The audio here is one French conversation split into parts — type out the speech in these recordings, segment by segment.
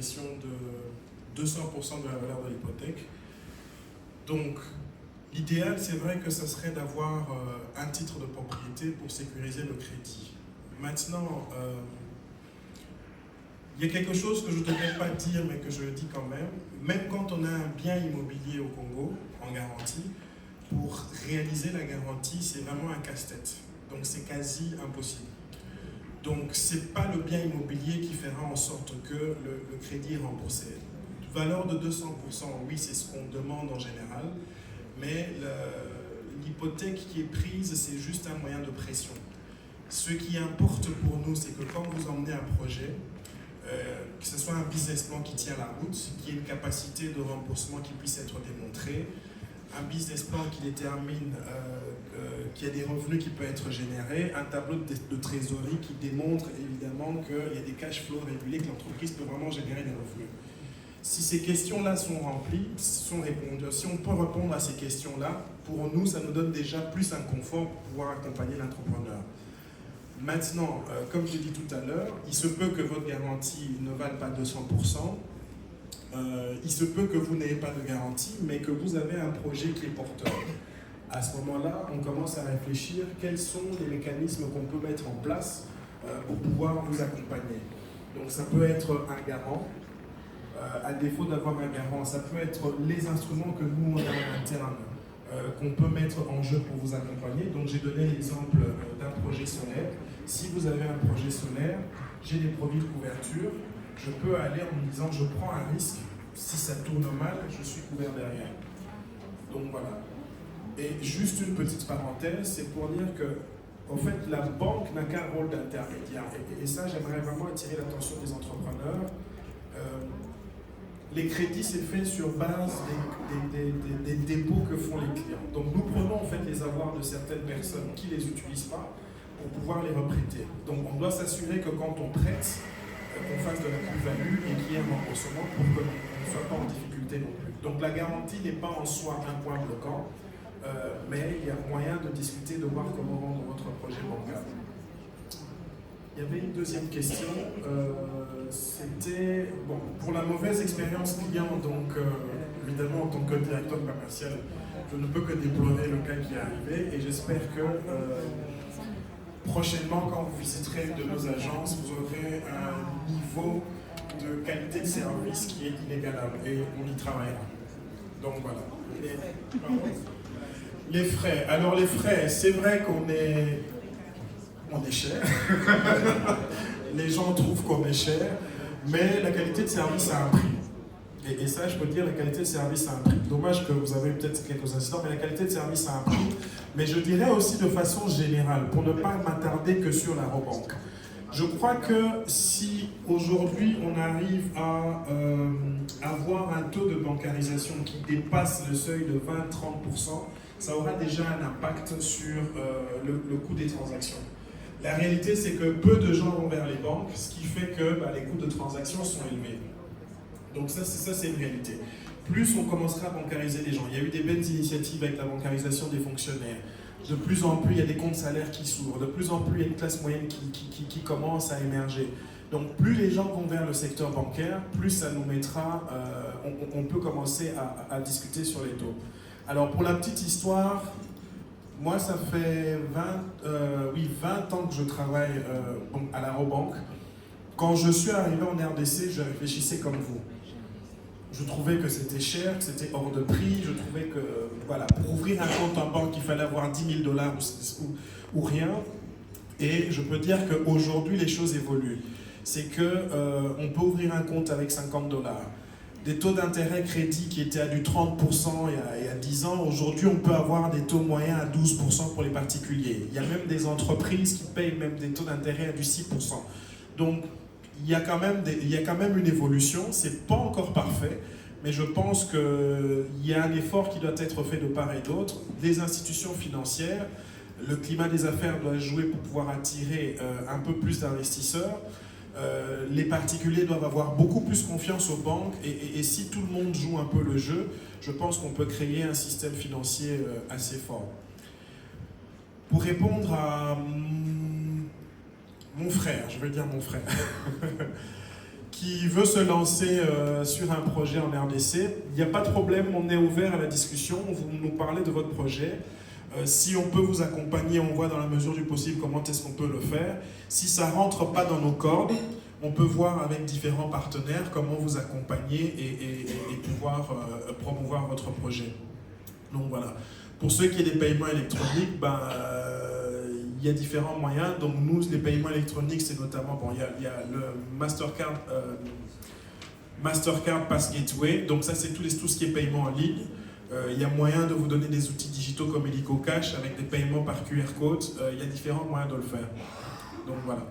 de 200% de la valeur de l'hypothèque. Donc, l'idéal, c'est vrai que ce serait d'avoir un titre de propriété pour sécuriser le crédit. Maintenant, il y a quelque chose que je ne devrais pas dire, mais que je le dis quand même. Même quand on a un bien immobilier au Congo, en garantie, pour réaliser la garantie, c'est vraiment un casse-tête. Donc, c'est quasi impossible. Donc, ce n'est pas le bien immobilier qui fera en sorte que le crédit est remboursé. Valeur de 200%, oui, c'est ce qu'on demande en général, mais l'hypothèque qui est prise, c'est juste un moyen de pression. Ce qui importe pour nous, c'est que quand vous emmenez un projet, que ce soit un business plan qui tient la route, qui ait une capacité de remboursement qui puisse être démontrée, un business plan qui détermine qu'il y a des revenus qui peuvent être générés, un tableau de trésorerie qui démontre évidemment qu'il y a des cash flows réguliers, que l'entreprise peut vraiment générer des revenus. Si ces questions-là sont remplies, sont répondues, si on peut répondre à ces questions-là, pour nous, ça nous donne déjà plus un confort pour pouvoir accompagner l'entrepreneur. Maintenant, comme je l'ai dit tout à l'heure, il se peut que votre garantie ne vale pas 200%. Il se peut que vous n'ayez pas de garantie, mais que vous avez un projet qui est porteur. À ce moment-là, on commence à réfléchir quels sont les mécanismes qu'on peut mettre en place pour pouvoir vous accompagner. Donc ça peut être un garant. À défaut d'avoir un garant, ça peut être les instruments que nous, on a en interne, qu'on peut mettre en jeu pour vous accompagner. Donc j'ai donné l'exemple d'un projet solaire. Si vous avez un projet solaire, j'ai des produits de couverture, je peux aller en me disant je prends un risque, si ça tourne mal, je suis couvert derrière. Donc voilà. Et juste une petite parenthèse, c'est pour dire que en fait, la banque n'a qu'un rôle d'intermédiaire. Et ça, j'aimerais vraiment attirer l'attention des entrepreneurs. Les crédits, c'est fait sur base des dépôts que font les clients. Donc nous prenons en fait les avoirs de certaines personnes qui ne les utilisent pas pour pouvoir les reprêter. Donc on doit s'assurer que quand on prête, qu'on fasse de la plus-value et qu'il y ait un remboursement pour qu'on ne soit pas en difficulté non plus. Donc la garantie n'est pas en soi un point bloquant, mais il y a moyen de discuter, de voir comment rendre votre projet bancable. Il y avait une deuxième question, c'était bon, pour la mauvaise expérience client, donc évidemment en tant que directeur commercial, je ne peux que déplorer le cas qui est arrivé et j'espère que prochainement, quand vous visiterez une de nos agences, vous aurez un niveau de qualité de service qui est inégalable et on y travaillera. Donc voilà. Les frais. Alors les frais, c'est vrai qu'on est cher. Les gens trouvent qu'on est cher, mais la qualité de service a un prix. Et ça, je peux dire, la qualité de service a un prix. Dommage que vous avez peut-être quelques incidents, mais la qualité de service a un prix. Mais je dirais aussi de façon générale, pour ne pas m'attarder que sur la rebanque. Je crois que si aujourd'hui on arrive à avoir un taux de bancarisation qui dépasse le seuil de 20-30%, ça aura déjà un impact sur le coût des transactions. La réalité, c'est que peu de gens vont vers les banques, ce qui fait que les coûts de transaction sont élevés. Donc ça, c'est une réalité. Plus on commencera à bancariser les gens. Il y a eu des belles initiatives avec la bancarisation des fonctionnaires. De plus en plus, il y a des comptes salaires qui s'ouvrent. De plus en plus, il y a une classe moyenne qui commence à émerger. Donc plus les gens vont vers le secteur bancaire, plus ça nous mettra, on peut commencer à discuter sur les taux. Alors pour la petite histoire, moi ça fait 20 ans que je travaille à la Robank. Quand je suis arrivé en RDC, je réfléchissais comme vous. Je trouvais que c'était cher, que c'était hors de prix. Je trouvais que, voilà, pour ouvrir un compte en banque, il fallait avoir 10 000 $ ou rien. Et je peux dire qu'aujourd'hui, les choses évoluent. C'est qu'on peut ouvrir un compte avec 50 $. Des taux d'intérêt crédit qui étaient à du 30% il y a 10 ans, aujourd'hui, on peut avoir des taux moyens à 12% pour les particuliers. Il y a même des entreprises qui payent même des taux d'intérêt à du 6%. Donc, il y a quand même une évolution, c'est pas encore parfait, mais je pense qu'il y a un effort qui doit être fait de part et d'autre. Les institutions financières, le climat des affaires doit jouer pour pouvoir attirer un peu plus d'investisseurs. Les particuliers doivent avoir beaucoup plus confiance aux banques et si tout le monde joue un peu le jeu, je pense qu'on peut créer un système financier assez fort. Pour répondre à mon frère, je vais dire mon frère, qui veut se lancer sur un projet en RDC, il n'y a pas de problème, on est ouvert à la discussion, vous nous parlez de votre projet. Si on peut vous accompagner, on voit dans la mesure du possible comment est-ce qu'on peut le faire. Si ça ne rentre pas dans nos cordes, on peut voir avec différents partenaires comment vous accompagner et pouvoir promouvoir votre projet. Donc voilà. Pour ceux qui ont des paiements électroniques, il y a différents moyens. Donc nous, les paiements électroniques, c'est notamment, bon, il y a le Mastercard Pass Gateway. Donc ça, c'est tout ce qui est paiement en ligne. Il y a moyen de vous donner des outils digitaux comme Illico Cash avec des paiements par QR code. Il y a différents moyens de le faire. Donc voilà.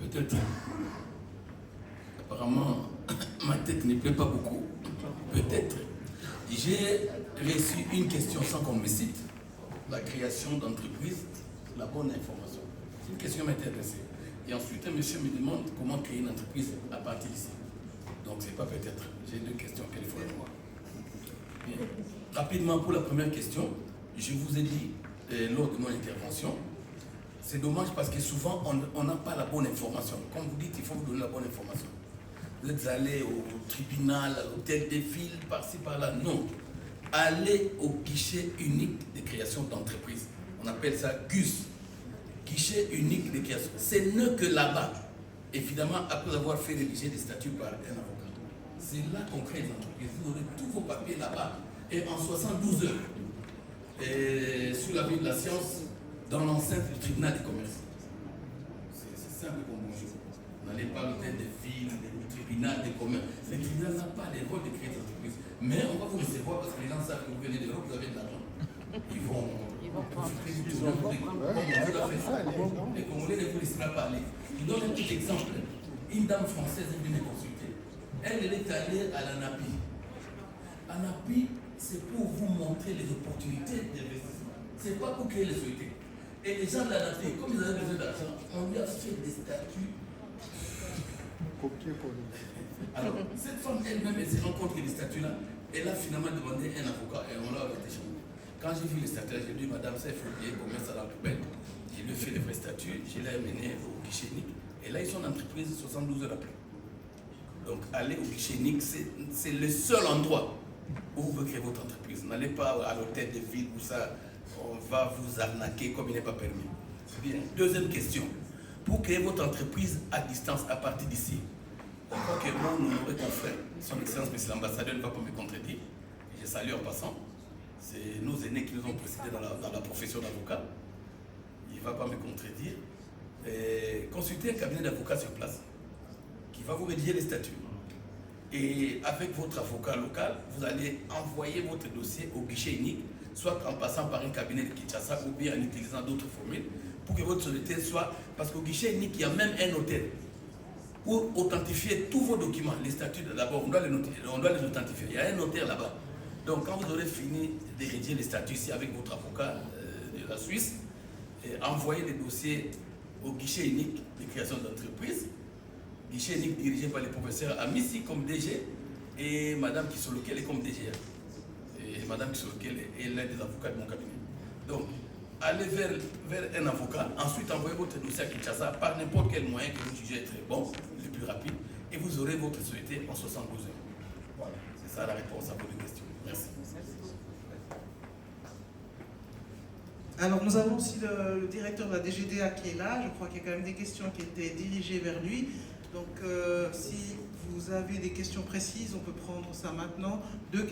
Peut-être. Apparemment, ma tête ne plaît pas beaucoup. Peut-être. J'ai reçu une question sans qu'on me cite. La création d'entreprise, la bonne information. Une question m'intéressait. Et ensuite, un monsieur me demande comment créer une entreprise à partir d'ici. Donc, c'est pas peut-être. J'ai deux questions qu'il faut voir. Bien. Rapidement, pour la première question, je vous ai dit lors de mon intervention, c'est dommage parce que souvent, on n'a pas la bonne information. Comme vous dites, il faut vous donner la bonne information. Vous êtes allé au tribunal, à l'hôtel des villes, par-ci, par-là. Non. Allez au guichet unique de création d'entreprise. On appelle ça GUS. Guichet unique de création. C'est mieux que là-bas. Évidemment, après avoir fait rédiger des statuts par un avocat. C'est là qu'on crée les entreprises. Vous aurez tous vos papiers là-bas. Et en 72 heures, et sur la vie de la science, dans l'enceinte du tribunal du commerce. C'est simple comme bonjour. N'allez pas à l'hôtel des villes, du tribunal des commerces. Le tribunal n'a pas les rôles de créer des entreprises. Mais on va vous recevoir parce que les gens savent que vous venez de l'Europe, vous avez de l'argent. Ils vont profiter du tournoi. Les Congolais ne vous laisseront pas aller. Je donne un petit exemple. Une dame française est venue me consulter. Elle est allée à l'ANAPI. ANAPI, c'est pour vous montrer les opportunités d'investissement. C'est pas pour créer les sociétés. Et les gens de l'ANAPI, comme ils avaient besoin d'argent, on lui a fait des statuts. Alors, cette femme elle-même, elle s'est rencontrée des statuts-là. Elle a finalement demandé un avocat et on l'a arrêté chez nous. Quand j'ai vu les statuts, j'ai dit, madame, ça il faut payer combien ça dans la poubelle. Je lui ai fait les vrais statuts, je l'ai amené au guichet unique. Et là, ils sont en entreprise 72 heures après. Donc, aller au guichet unique, c'est le seul endroit où vous pouvez créer votre entreprise. N'allez pas à l'hôtel de ville où ça, on va vous arnaquer comme il n'est pas permis. Bien. Deuxième question. Pour créer votre entreprise à distance, à partir d'ici, je crois que mon confrère, son excellence, monsieur l'ambassadeur, ne va pas me contredire. Je salue en passant. C'est nos aînés qui nous ont précédés dans la profession d'avocat. Il ne va pas me contredire. Consultez un cabinet d'avocats sur place qui va vous rédiger les statuts. Et avec votre avocat local, vous allez envoyer votre dossier au guichet unique, soit en passant par un cabinet de Kinshasa ou bien en utilisant d'autres formules, pour que votre société soit... Parce qu'au guichet unique, il y a même un notaire. Pour authentifier tous vos documents, les statuts, d'abord, on doit les authentifier. Il y a un notaire là-bas. Donc, quand vous aurez fini de rédiger les statuts ici avec votre avocat de la Suisse, envoyez les dossiers au guichet unique de création d'entreprise, guichet unique dirigé par le professeur Amissi comme DG et Madame Kisolokel est comme DGR. Et Madame Kisolokel est l'un des avocats de mon cabinet. Donc, allez vers un avocat, ensuite envoyez votre dossier à Kinshasa par n'importe quel moyen que vous jugez être bon, le plus rapide, et vous aurez votre société en 72 heures. Voilà, c'est ça la réponse à votre question. Merci. Alors nous avons aussi le directeur de la DGDA qui est là. Je crois qu'il y a quand même des questions qui étaient dirigées vers lui. Donc si vous avez des questions précises, on peut prendre ça maintenant.